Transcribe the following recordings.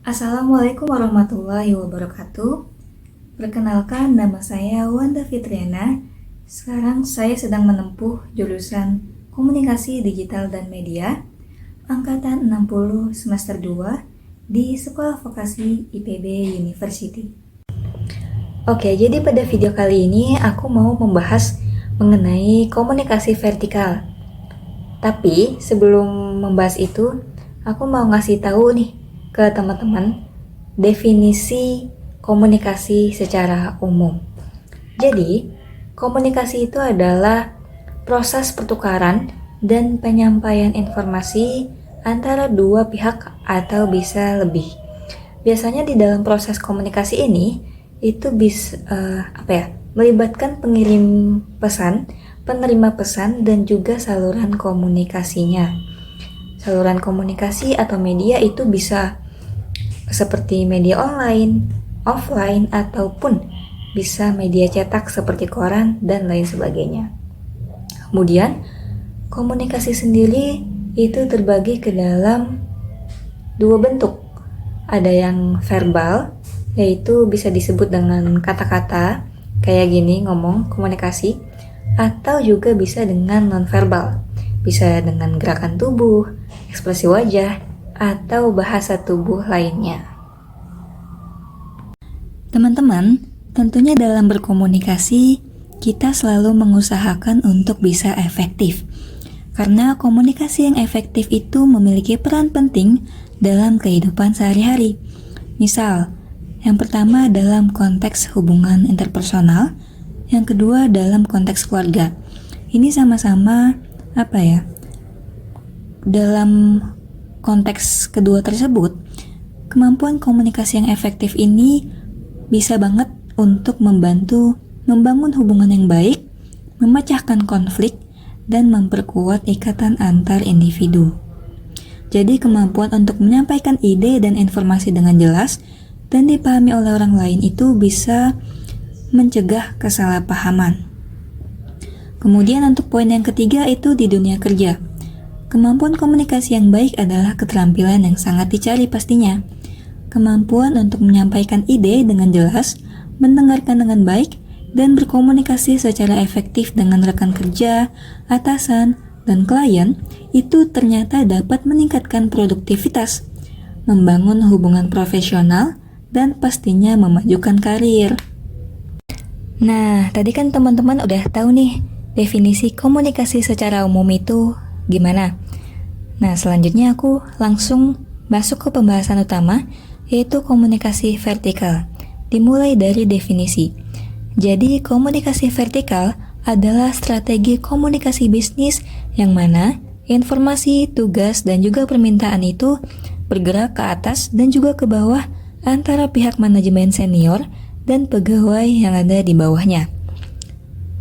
Assalamualaikum warahmatullahi wabarakatuh. Perkenalkan, nama saya Wanda Fitriana. Sekarang saya sedang menempuh jurusan Komunikasi Digital dan Media Angkatan 60 semester 2 di Sekolah Vokasi IPB University. Oke, jadi pada video kali ini aku mau membahas mengenai komunikasi vertikal. Tapi sebelum membahas itu, aku mau ngasih tahu nih ke teman-teman definisi komunikasi secara umum. Jadi, komunikasi itu adalah proses pertukaran dan penyampaian informasi antara dua pihak atau bisa lebih. Biasanya di dalam proses komunikasi ini itu melibatkan pengirim pesan, penerima pesan, dan juga saluran komunikasinya. Saluran komunikasi atau media itu bisa seperti media online, offline, ataupun bisa media cetak seperti koran dan lain sebagainya. Kemudian, komunikasi sendiri itu terbagi ke dalam dua bentuk. Ada yang verbal, yaitu bisa disebut dengan kata-kata, kayak gini ngomong, komunikasi, atau juga bisa dengan nonverbal, bisa dengan gerakan tubuh, ekspresi wajah, atau bahasa tubuh lainnya. Teman-teman, tentunya dalam berkomunikasi, kita selalu mengusahakan untuk bisa efektif. Karena komunikasi yang efektif itu memiliki peran penting dalam kehidupan sehari-hari. Misal, yang pertama dalam konteks hubungan interpersonal, yang kedua dalam konteks keluarga. Ini sama-sama dalam konteks kedua tersebut, kemampuan komunikasi yang efektif ini bisa banget untuk membantu membangun hubungan yang baik, memecahkan konflik, dan memperkuat ikatan antar individu. Jadi kemampuan untuk menyampaikan ide dan informasi dengan jelas dan dipahami oleh orang lain itu bisa mencegah kesalahpahaman. Kemudian untuk poin yang ketiga itu di dunia kerja. Kemampuan komunikasi yang baik adalah keterampilan yang sangat dicari pastinya. Kemampuan untuk menyampaikan ide dengan jelas, mendengarkan dengan baik, dan berkomunikasi secara efektif dengan rekan kerja, atasan, dan klien itu ternyata dapat meningkatkan produktivitas, membangun hubungan profesional, dan pastinya memajukan karir. Nah, tadi kan teman-teman udah tahu nih definisi komunikasi secara umum itu gimana. Nah, selanjutnya aku langsung masuk ke pembahasan utama, yaitu komunikasi vertikal. Dimulai dari definisi. Jadi, komunikasi vertikal adalah strategi komunikasi bisnis yang mana informasi, tugas, dan juga permintaan itu bergerak ke atas dan juga ke bawah antara pihak manajemen senior dan pegawai yang ada di bawahnya.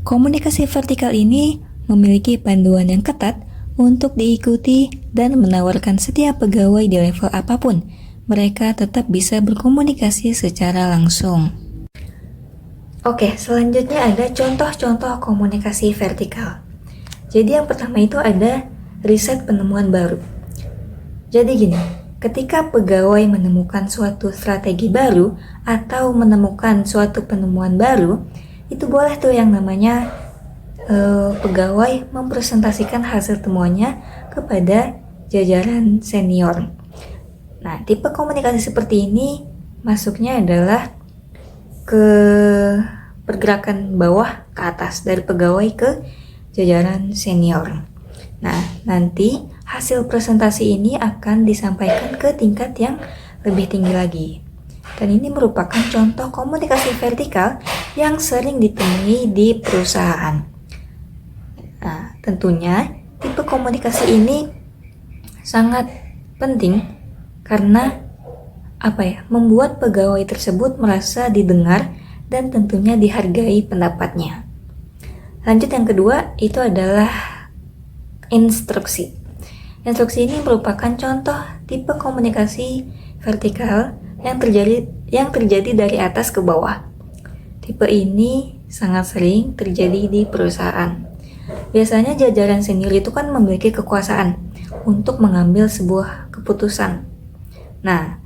Komunikasi vertikal ini memiliki panduan yang ketat untuk diikuti dan menawarkan setiap pegawai di level apapun, mereka tetap bisa berkomunikasi secara langsung. Oke, selanjutnya ada contoh-contoh komunikasi vertikal. Jadi yang pertama itu ada riset penemuan baru. Jadi gini, ketika pegawai menemukan suatu strategi baru atau menemukan suatu penemuan baru, itu boleh tuh yang namanya pegawai mempresentasikan hasil temuannya kepada jajaran senior. Nah, tipe komunikasi seperti ini masuknya adalah ke pergerakan bawah ke atas, dari pegawai ke jajaran senior. Nah, nanti hasil presentasi ini akan disampaikan ke tingkat yang lebih tinggi lagi. Dan ini merupakan contoh komunikasi vertikal yang sering ditemui di perusahaan. Nah, tentunya tipe komunikasi ini sangat penting karena membuat pegawai tersebut merasa didengar dan tentunya dihargai pendapatnya. Lanjut yang kedua itu adalah instruksi. Instruksi ini merupakan contoh tipe komunikasi vertikal yang terjadi dari atas ke bawah. Tipe ini sangat sering terjadi di perusahaan. Biasanya jajaran senior itu kan memiliki kekuasaan untuk mengambil sebuah keputusan. Nah,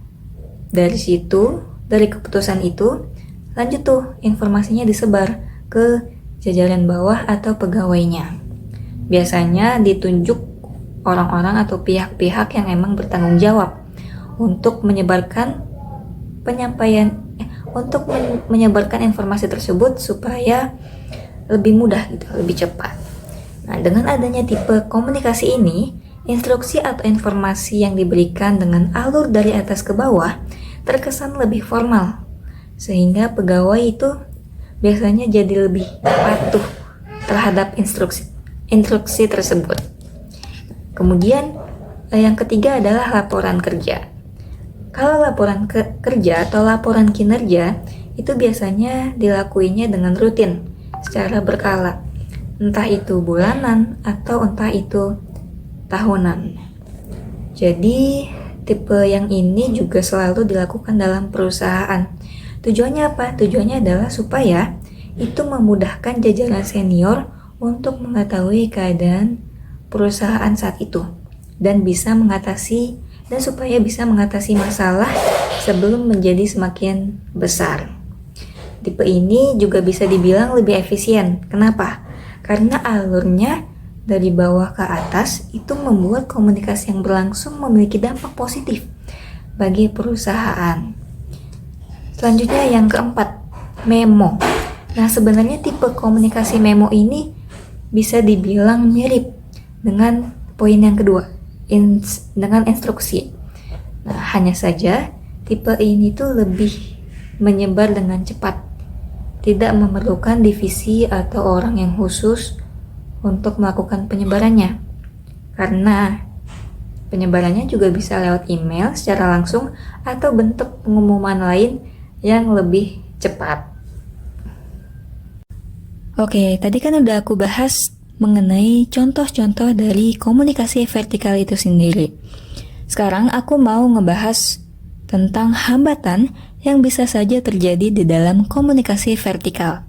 Dari keputusan itu, lanjut tuh informasinya disebar ke jajaran bawah atau pegawainya. Biasanya ditunjuk orang-orang atau pihak-pihak yang emang bertanggung jawab untuk menyebarkan informasi tersebut supaya lebih mudah gitu, lebih cepat. Nah, dengan adanya tipe komunikasi ini, instruksi atau informasi yang diberikan dengan alur dari atas ke bawah terkesan lebih formal, sehingga pegawai itu biasanya jadi lebih patuh terhadap instruksi tersebut. Kemudian yang ketiga adalah laporan kerja. Kalau laporan kerja atau laporan kinerja itu biasanya dilakuinya dengan rutin secara berkala, entah itu bulanan atau entah itu tahunan. Jadi tipe yang ini juga selalu dilakukan dalam perusahaan. Tujuannya apa? Tujuannya adalah supaya itu memudahkan jajaran senior untuk mengetahui keadaan perusahaan saat itu dan supaya bisa mengatasi masalah sebelum menjadi semakin besar. Tipe ini juga bisa dibilang lebih efisien. Kenapa? Karena alurnya dari bawah ke atas itu membuat komunikasi yang berlangsung memiliki dampak positif bagi perusahaan. Selanjutnya yang keempat, memo. Nah, sebenarnya tipe komunikasi memo ini bisa dibilang mirip dengan poin yang kedua, dengan instruksi. Nah, hanya saja tipe ini tuh lebih menyebar dengan cepat, tidak memerlukan divisi atau orang yang khusus untuk melakukan penyebarannya, karena penyebarannya juga bisa lewat email secara langsung atau bentuk pengumuman lain yang lebih cepat. Oke, tadi kan udah aku bahas mengenai contoh-contoh dari komunikasi vertikal itu sendiri. Sekarang aku mau ngebahas tentang hambatan yang bisa saja terjadi di dalam komunikasi vertikal.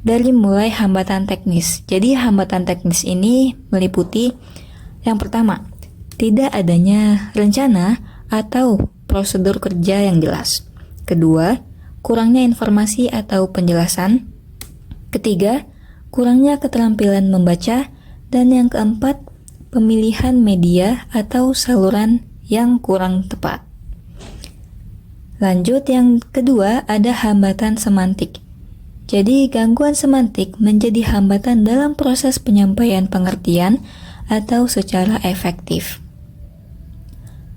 Dari mulai hambatan teknis. Jadi hambatan teknis ini meliputi yang pertama, tidak adanya rencana atau prosedur kerja yang jelas. Kedua, kurangnya informasi atau penjelasan. Ketiga, kurangnya keterampilan membaca. Dan yang keempat, pemilihan media atau saluran yang kurang tepat. Lanjut, yang kedua ada hambatan semantik. Jadi, gangguan semantik menjadi hambatan dalam proses penyampaian pengertian atau secara efektif.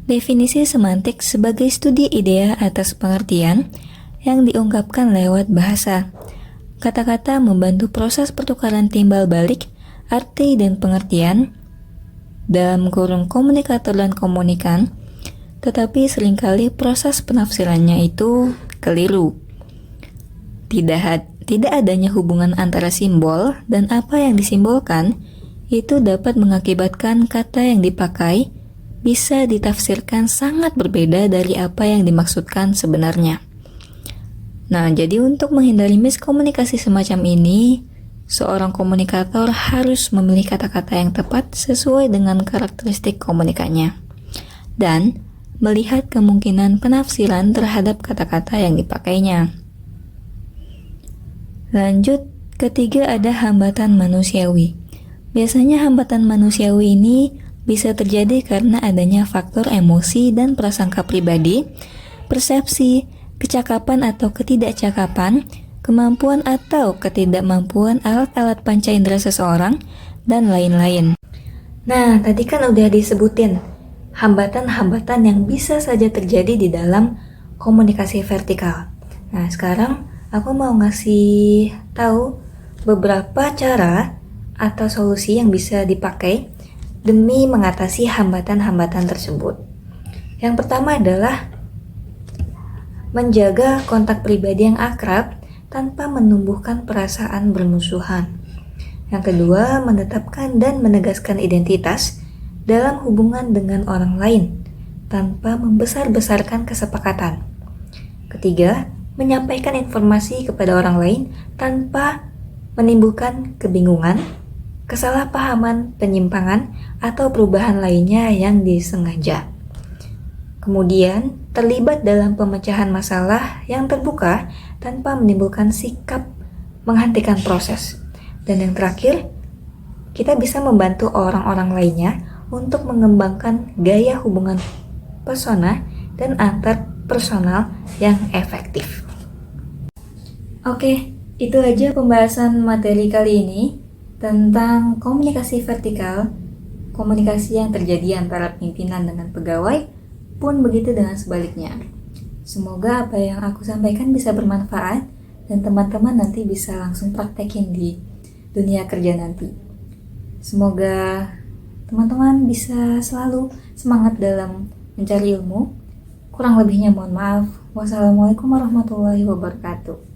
Definisi semantik sebagai studi idea atas pengertian yang diungkapkan lewat bahasa. Kata-kata membantu proses pertukaran timbal balik, arti dan pengertian dalam kurung komunikator dan komunikan, tetapi seringkali proses penafsirannya itu keliru. Tidak adanya hubungan antara simbol dan apa yang disimbolkan itu dapat mengakibatkan kata yang dipakai bisa ditafsirkan sangat berbeda dari apa yang dimaksudkan sebenarnya. Nah, jadi untuk menghindari miskomunikasi semacam ini, seorang komunikator harus memilih kata-kata yang tepat sesuai dengan karakteristik komunikasinya dan melihat kemungkinan penafsiran terhadap kata-kata yang dipakainya. Lanjut, ketiga ada hambatan manusiawi. Biasanya hambatan manusiawi ini bisa terjadi karena adanya faktor emosi dan prasangka pribadi, persepsi, kecakapan atau ketidakcakapan, kemampuan atau ketidakmampuan alat-alat panca indera seseorang, dan lain-lain. Nah, tadi kan udah disebutin hambatan-hambatan yang bisa saja terjadi di dalam komunikasi vertikal. Nah, sekarang aku mau ngasih tahu beberapa cara atau solusi yang bisa dipakai demi mengatasi hambatan-hambatan tersebut. Yang pertama adalah menjaga kontak pribadi yang akrab tanpa menumbuhkan perasaan bermusuhan. Yang kedua, menetapkan dan menegaskan identitas dalam hubungan dengan orang lain tanpa membesar-besarkan kesepakatan. Ketiga, menyampaikan informasi kepada orang lain tanpa menimbulkan kebingungan, kesalahpahaman, penyimpangan, atau perubahan lainnya yang disengaja. Kemudian, terlibat dalam pemecahan masalah yang terbuka tanpa menimbulkan sikap menghentikan proses. Dan yang terakhir, kita bisa membantu orang-orang lainnya untuk mengembangkan gaya hubungan persona dan antar personal yang efektif. Oke, itu aja pembahasan materi kali ini tentang komunikasi vertikal, komunikasi yang terjadi antara pimpinan dengan pegawai, pun begitu dengan sebaliknya. Semoga apa yang aku sampaikan bisa bermanfaat dan teman-teman nanti bisa langsung praktekin di dunia kerja nanti. Semoga teman-teman bisa selalu semangat dalam mencari ilmu. Kurang lebihnya mohon maaf. Wassalamualaikum warahmatullahi wabarakatuh.